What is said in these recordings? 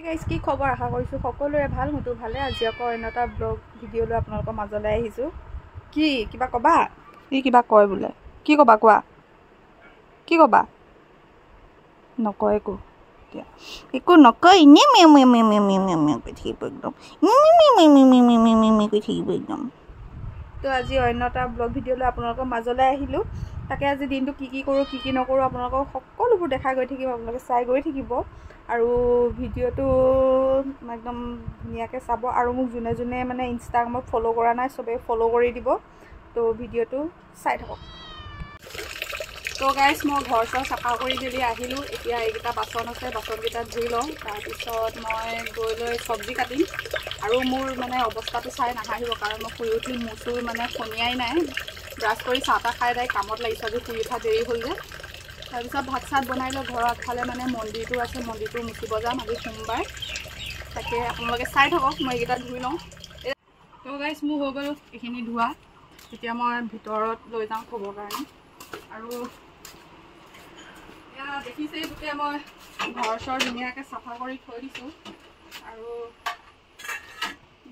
Guys কি খবৰ আশা কৰিছোঁ সকলোৰে ভাল মইতো ভালে আজি আকৌ অন্য এটা ব্লগ ভিডিঅ' লৈ আপোনালোকৰ মাজলৈ আহিছোঁ কি কিবা ক'বা ই কিবা কয় বোলে কি ক'বা কোৱা কি ক'বা নকয় একো নকয় এনেই মেও মেও মেও মেও মেও মেও মেও কৰি থাকিব একদম কৰি থাকিব একদম তো আজি অন্য এটা ব্লগ ভিডিঅ' লৈ আপোনালোকৰ মাজলৈ আহিলোঁ তাকে আজি দিনটো কি কৰোঁ কি নকৰোঁ আপোনালোকক সকলোবোৰ দেখাই গৈ থাকিম আপোনালোকে চাই গৈ থাকিব আৰু ভিডিঅ'টো একদম ধুনীয়াকৈ চাব আৰু মোক যোনে যোনে মানে ইনষ্টাগ্ৰামত ফ'ল' কৰা নাই চবেই ফ'ল' কৰি দিব তো ভিডিঅ'টো চাই থাকক তো গাইজ মই ঘৰ চৰ চাফা কৰি মেলি আহিলোঁ এতিয়া এইকেইটা বাচন আছে বাচনকেইটা ধুই লওঁ তাৰপিছত মই গৈ লৈ চব্জি কাটিম আৰু মোৰ মানে অৱস্থাটো চাই নাহাঁহিব কাৰণ মই শুই উঠি মোৰ চুৰ মানে খনিয়াই নাই ব্ৰাছ কৰি চাহ তাহ খাই তাই কামত লাগিছে আজি শুই উঠা দেৰি হ'ল যে তাৰপিছত ভাত চাত বনাই লৈ ঘৰৰ আগফালে মানে মন্দিৰটো আছে মন্দিৰটো মুচিব যাম আজি সোমবাৰ তাকে আপোনালোকে চাই থাকক মই এইকেইটা ধুই লওঁ তো গাইজ মোৰ হৈ গ'ল এইখিনি ধোৱা এতিয়া মই ভিতৰত লৈ যাওঁ থ'বৰ কাৰণে আৰু এয়া দেখিছেই গোটেই মই ঘৰ চৰ ধুনীয়াকৈ চাফা কৰি থৈ দিছোঁ আৰু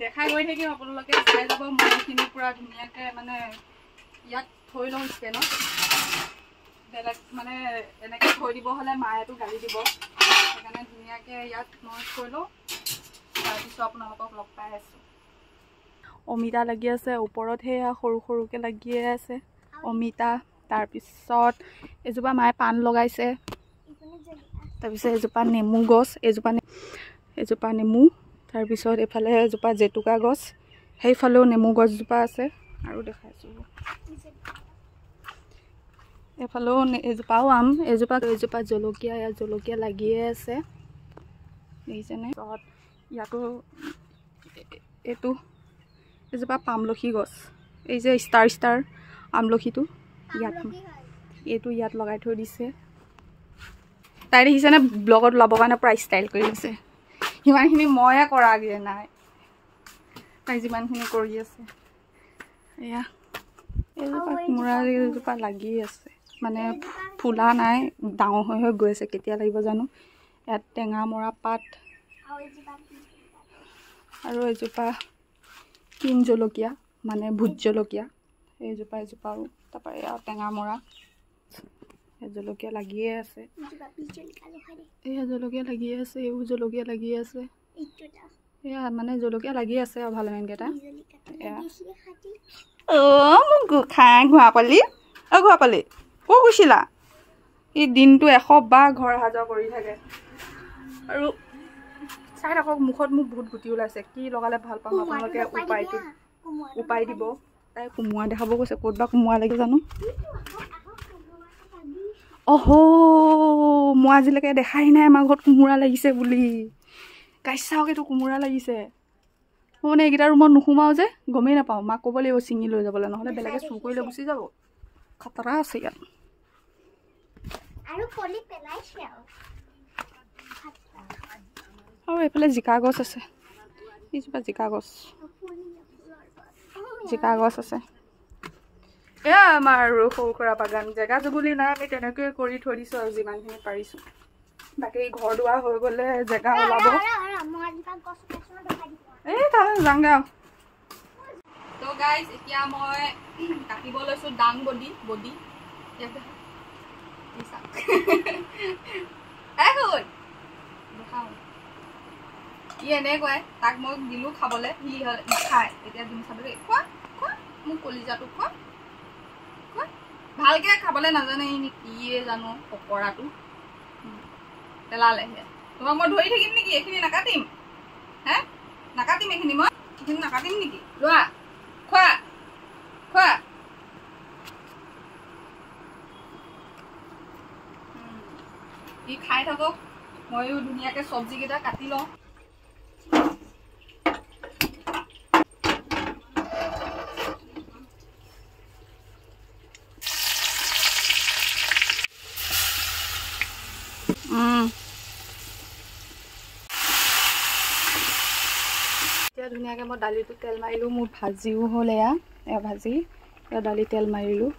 দেখাই গৈ থাকিম আপোনালোকে চাই যাব মই এইখিনি পূৰা ধুনীয়াকৈ মানে ইয়াত থৈ লওঁ ষ্টেণ্ডত বেলেগ মানে এনেকৈ থৈ দিব হ'লে মায়েতো গালি দিব সেইকাৰণে ধুনীয়াকৈ ইয়াত মই থৈ লওঁ তাৰপিছত আপোনালোকক লগ পাই আছোঁ অমিতা লাগি আছে ওপৰত সেয়া সৰু সৰুকৈ লাগিয়ে আছে অমিতা তাৰপিছত এজোপা মায়ে পাণ লগাইছে তাৰপিছত এজোপা নেমু গছ এজোপা নেমু তাৰপিছত এইফালে এজোপা জেতুকা গছ সেইফালেও নেমু গছজোপা আছে আৰু দেখাইছোঁ এইফালেও এজোপাও আম এজোপা জলকীয়া ইয়াত জলকীয়া লাগিয়ে আছে দেখিছেনে তাৰপিছত ইয়াতো এইটো এজোপা পামলখি গছ এই যে ষ্টাৰ আমলখিটো এইটো ইয়াত লগাই থৈ দিছে তাই দেখিছেনে ব্লগত ওলাবৰ কাৰণে প্ৰায় ষ্টাইল কৰি আছে সিমানখিনি ময়ে কৰাগৈ নাই তাই যিমানখিনি কৰি আছে এয়া এইজোপা কোমোৰা এজোপা লাগি আছে মানে ফুলা নাই ডাঙৰ হৈ গৈ আছে কেতিয়া লাগিব জানো ইয়াত টেঙা মৰা পাত আৰু এজোপা কিন জলকীয়া মানে ভোট জলকীয়া এজোপাও তাৰপৰা এয়া টেঙা মৰা জলকীয়া লাগিয়ে আছে এয়া জলকীয়া লাগিয়ে আছে এইবোৰ জলকীয়া লাগি আছে এয়া মানে জলকীয়া লাগি আছে আৰু ভালেমানকেইটা মোক খাই ঘোঁৰাপালি ঘোঁৰাপালি ক'ত গৈছিলা এই দিনটো 100 বাৰ ঘৰ অহা যোৱা কৰি থাকে আৰু চাই থাকক মুখত মোক বহুত গুটি ওলাইছে কি লগালে ভাল পাম আপোনালোকে উপায় দিব তাই কোমোৰা দেখাব কৈছে ক'ত বা কোমোৰা লাগে জানো মই আজিলৈকে দেখাই নাই আমাৰ ঘৰত কোমোৰা লাগিছে বুলি গাইছ চাওক এইটো কোমোৰা লাগিছে মই মানে এইকেইটা ৰুমত নোসোমাওঁ যে গমেই নাপাওঁ মাক ক'ব লাগিব ছিঙি লৈ যাবলৈ নহ'লে বেলেগে চুৰ কৰি লৈ গুচি যাব খতৰা আছে ইয়াত আৰু এইফালে জিকা গছ আছে এইজোপা জিকা গছ আছে এয়া আমাৰ আৰু সৰু সুৰা বাগান জেগা জুগুলি নাই আমি তেনেকৈয়ে কৰি থৈ দিছোঁ আৰু যিমানখিনি পাৰিছোঁ বাকী ঘৰ দুৱাৰ হৈ গ'লে জেগা ওলাব এই তালৈ যাওঁগৈ আৰু তো গাইজ এতিয়া মই কাটিব লৈছোঁ দাং বডি ই এনেকুৱাই তাক মই দিলোঁ খাবলৈ সি খায় এতিয়া দিম চাবলৈ খোৱা মোক কলিজাটো খোৱা ভালকৈ খাবলৈ নাজানে কিয়ে জানো পকৰাটো পেলালে তোমাক মই ধৰি থাকিম নেকি এইখিনি নাকাটিম নাকাটিম এইখিনি নাকাটিম নেকি লোৱা খোৱা ই খাই থাকক ময়ো ধুনীয়াকৈ চব্জিকেইটা কাটি লওঁ এতিয়া ধুনীয়াকৈ মই দালিটো তেল মাৰিলোঁ মোৰ ভাজিও হ'ল এয়া ভাজি এয়া দালি তেল মাৰিলোঁ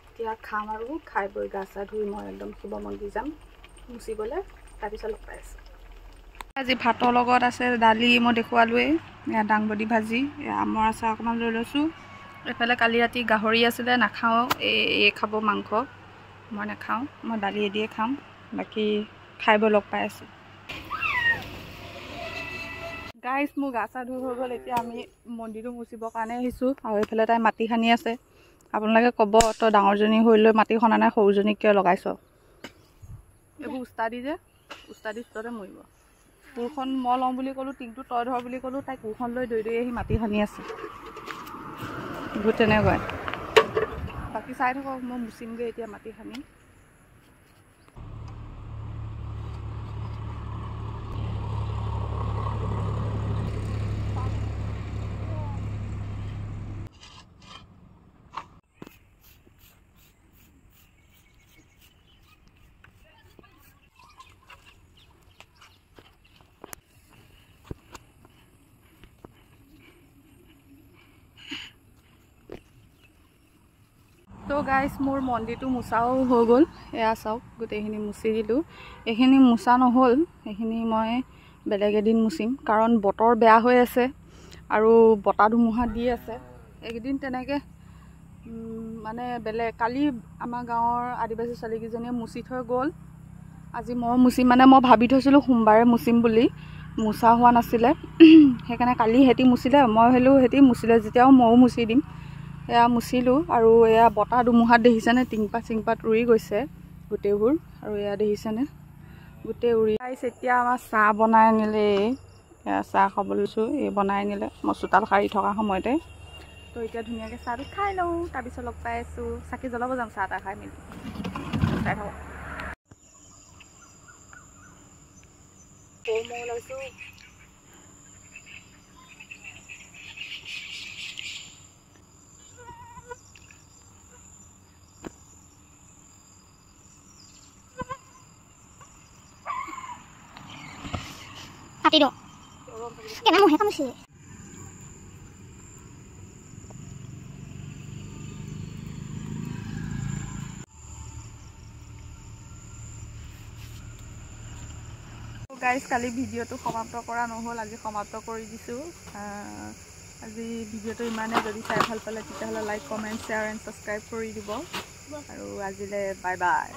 এতিয়া খাম আৰু খাই বৈ গা চা ধুই মই একদম শিৱ মন্দিৰ যাম মুচিবলৈ তাৰপিছত লগ পাই আছোঁ আজি ভাতৰ লগত আছে দালি মই দেখুৱালোৱেই, দাংবডি ভাজি, আমৰ আচাৰ অকণমান লৈ লৈছোঁ। এইফালে কালি ৰাতি গাহৰি আছিলে, নাখাওঁ, এই খাব মাংস, মই নাখাওঁ, মই দালি দিয়ে খাম। বাকী খাই বৈ লগ পাই আছোঁ। গাইজ মোৰ গা চা ধুই হৈ গ'ল, এতিয়া আমি মন্দিৰটো মুচিবৰ কাৰণে আহিছোঁ। আৰু এইফালে তাই মাটি সানি আছে। আপোনালোকে ক'ব তই ডাঙৰজনী হৈ লৈ মাটি সনা নাই, সৰুজনীক কিয় লগাইছ? এইবোৰ উস্তাদি যে, উস্তাদি চোতাতে মৰিব। কোৰখন মই লওঁ বুলি ক'লোঁ, টিংটো তই ধৰ বুলি ক'লোঁ, তাই কোৰখন লৈ দৈ আহি মাটি সানি আছে। এইবোৰ তেনেকুৱাই। বাকী চাই থাকক, মই মুচিমগৈ এতিয়া মাটি সানি। তো গাইজ মোৰ মন্দিৰটো মোচাও হৈ গ'ল। এয়া চাওক, গোটেইখিনি মুচি দিলোঁ। এইখিনি মোচা নহ'ল, এইখিনি মই বেলেগ এদিন মুচিম, কাৰণ বতৰ বেয়া হৈ আছে আৰু বতাহ ধুমুহা দি আছে। এইকেইদিন তেনেকৈ মানে বেলেগ, কালি আমাৰ গাঁৱৰ আদিবাসী ছোৱালীকেইজনীয়ে মুচি থৈ গ'ল। আজি মই মুচিম, মানে মই ভাবি থৈছিলোঁ সোমবাৰে মুচিম বুলি, মোচা হোৱা নাছিলে। সেইকাৰণে কালি সিহঁতি মুচিলে, মই ভাবিলোঁ সিহঁতি মুচিলে যেতিয়াও ময়ো মুচি দিম। এয়া মুচিলোঁ। আৰু এয়া বতাহ ধুমুহাত দেখিছেনে, টিংপাত চিংপাত উৰি গৈছে গোটেইবোৰ। আৰু এয়া দেখিছেনে গোটেই উৰি আহিছে। এতিয়া আমাৰ চাহ বনাই আনিলে, এয়া চাহ খাব লৈছোঁ, এই বনাই আনিলে মই চোতাল সাৰি থকা সময়তে। তো এতিয়া ধুনীয়াকৈ চাহটো খাই লওঁ, তাৰপিছত লগ পাই আছোঁ। চাকি জ্বলাব যাম চাহ তাহ খাই মেলি। চাই থাকক। মই ওলাইছোঁ। Hati dong. Kena mau kamu sih. Guys কালি ভিডিঅ'টো সমাপ্ত কৰা নহ'ল, আজি সমাপ্ত কৰি দিছোঁ। আজি ভিডিঅ'টো ইমানে। যদি চাই ভাল পালে তেতিয়াহ'লে like, comment, share and subscribe কৰি দিব। আৰু আজিলৈ বাই বাই।